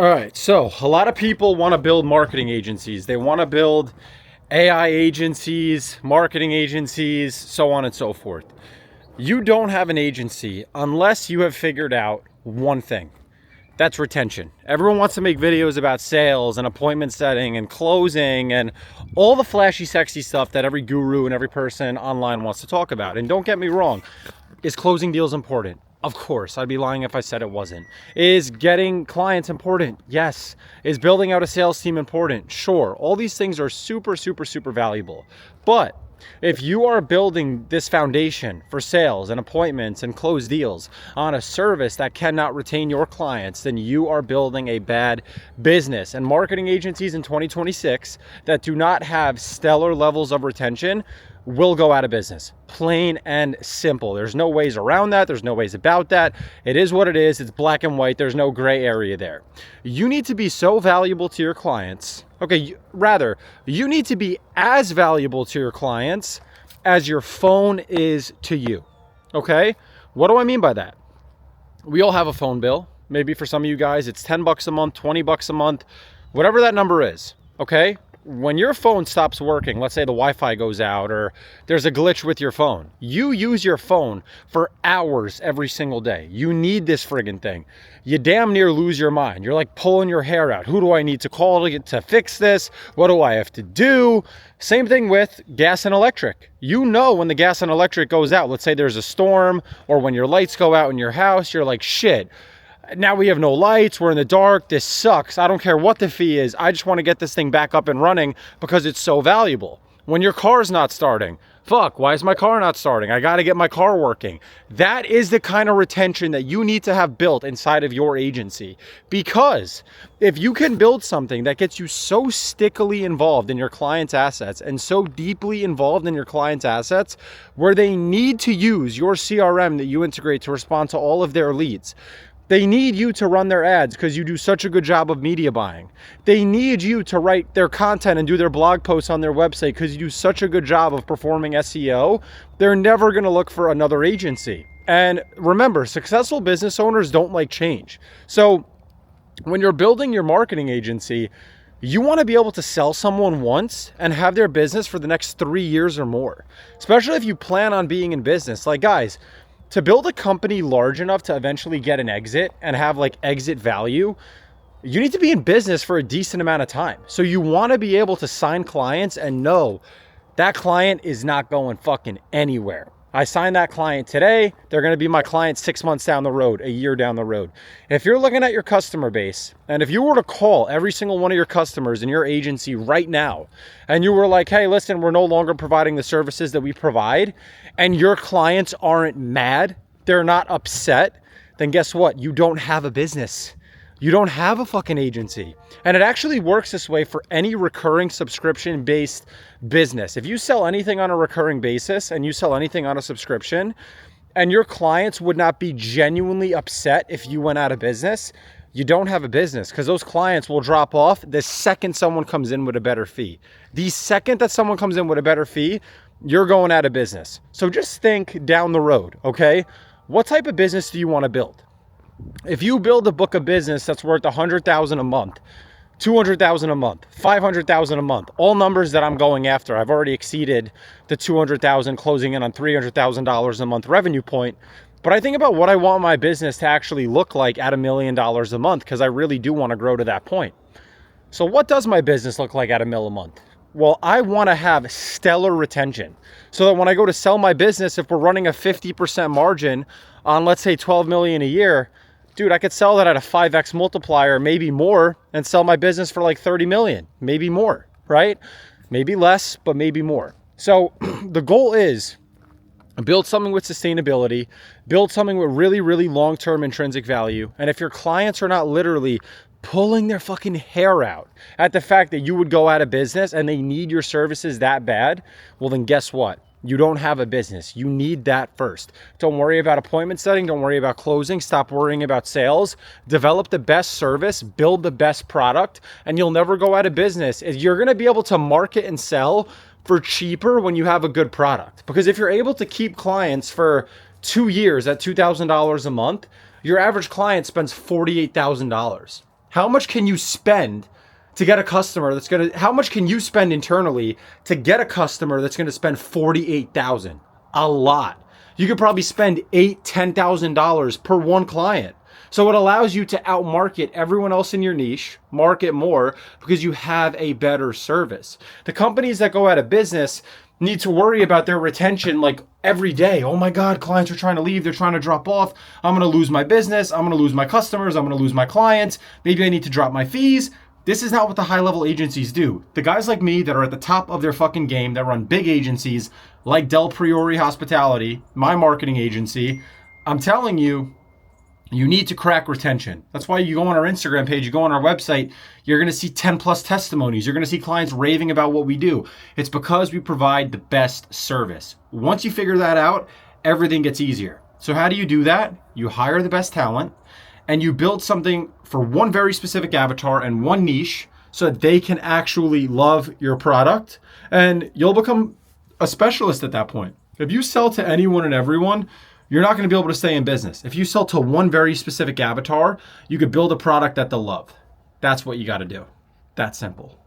All right, so a lot of people want to build marketing agencies. They want to build AI agencies, marketing agencies, so on and so forth. You don't have an agency unless you have figured out one thing. That's retention. Everyone wants to make videos about sales and appointment setting and closing and all the flashy, sexy stuff that every guru and every person online wants to talk about. And don't get me wrong, is closing deals important? Of course, I'd be lying if I said it wasn't. Is getting clients important? Yes. Is building out a sales team important? Sure. All these things are super, super, super valuable. But if you are building this foundation for sales and appointments and closed deals on a service that cannot retain your clients, then you are building a bad business. And marketing agencies in 2026 that do not have stellar levels of retention will go out of business. Plain and simple. There's no ways around that. There's no ways about that. It is what it is. It's black and white. There's no gray area there. You need to be so valuable to your clients. Okay, rather, you need to be as valuable to your clients as your phone is to you. Okay? What do I mean by that? We all have a phone bill. Maybe for some of you guys, it's 10 bucks a month, 20 bucks a month, whatever that number is. Okay? When your phone stops working, let's say the Wi-Fi goes out or there's a glitch with your phone, you use your phone for hours every single day. You need this friggin' thing. You damn near lose your mind. You're like pulling your hair out. Who do I need to call to fix this? What do I have to do? Same thing with gas and electric. You know when the gas and electric goes out, let's say there's a storm or when your lights go out in your house, you're like, shit. Now we have no lights, we're in the dark, this sucks. I don't care what the fee is. I just want to get this thing back up and running because it's so valuable. When your car's not starting, fuck, why is my car not starting? I got to get my car working. That is the kind of retention that you need to have built inside of your agency. Because if you can build something that gets you so stickily involved in your client's assets and so deeply involved in your client's assets where they need to use your CRM that you integrate to respond to all of their leads, they need you to run their ads because you do such a good job of media buying. They need you to write their content and do their blog posts on their website because you do such a good job of performing SEO. They're never going to look for another agency. And remember, successful business owners don't like change. So when you're building your marketing agency, you want to be able to sell someone once and have their business for the next 3 years or more, especially if you plan on being in business. Like, guys, to build a company large enough to eventually get an exit and have like exit value, you need to be in business for a decent amount of time. So you want to be able to sign clients and know that client is not going fucking anywhere. I signed that client today. They're going to be my client 6 months down the road, a year down the road. If you're looking at your customer base, and if you were to call every single one of your customers in your agency right now, and you were like, hey, listen, we're no longer providing the services that we provide, and your clients aren't mad, they're not upset, then guess what? You don't have a business. You don't have a fucking agency. And it actually works this way for any recurring subscription-based business. If you sell anything on a recurring basis and you sell anything on a subscription and your clients would not be genuinely upset if you went out of business, you don't have a business because those clients will drop off the second someone comes in with a better fee. The second that someone comes in with a better fee, you're going out of business. So just think down the road, okay? What type of business do you want to build? If you build a book of business that's worth $100,000 a month, $200,000 a month, $500,000 a month, all numbers that I'm going after, I've already exceeded the $200,000, closing in on $300,000 a month revenue point. But I think about what I want my business to actually look like at $1 million a month because I really do want to grow to that point. So what does my business look like at $1 million a month? Well, I want to have stellar retention so that when I go to sell my business, if we're running a 50% margin on, let's say, 12 million a year, dude, I could sell that at a 5x multiplier, maybe more, and sell my business for like 30 million, maybe more, right? Maybe less, but maybe more. So the goal is build something with sustainability, build something with really, really long-term intrinsic value. And if your clients are not literally pulling their fucking hair out at the fact that you would go out of business and they need your services that bad, well, then guess what? You don't have a business. You need that first. Don't worry about appointment setting. Don't worry about closing. Stop worrying about sales. Develop the best service, build the best product, and you'll never go out of business. You're going to be able to market and sell for cheaper when you have a good product. Because if you're able to keep clients for 2 years at $2,000 a month, your average client spends $48,000. How much can you spend to get a customer how much can you spend internally to get a customer that's gonna spend $48,000? A lot. You could probably spend $10,000 per one client. So it allows you to outmarket everyone else in your niche, market more, because you have a better service. The companies that go out of business need to worry about their retention like every day. Oh my God, clients are trying to leave. They're trying to drop off. I'm going to lose my business. I'm going to lose my customers. I'm going to lose my clients. Maybe I need to drop my fees. This is not what the high-level agencies do. The guys like me that are at the top of their fucking game, that run big agencies like Del Priori Hospitality, my marketing agency, I'm telling you, you need to crack retention. That's why you go on our Instagram page, you go on our website, you're going to see 10 plus testimonies. You're going to see clients raving about what we do. It's because we provide the best service. Once you figure that out, everything gets easier. So how do you do that? You hire the best talent and you build something for one very specific avatar and one niche so that they can actually love your product, and you'll become a specialist at that point. If you sell to anyone and everyone, you're not going to be able to stay in business. If you sell to one very specific avatar, you could build a product that they'll love. That's what you got to do. That simple.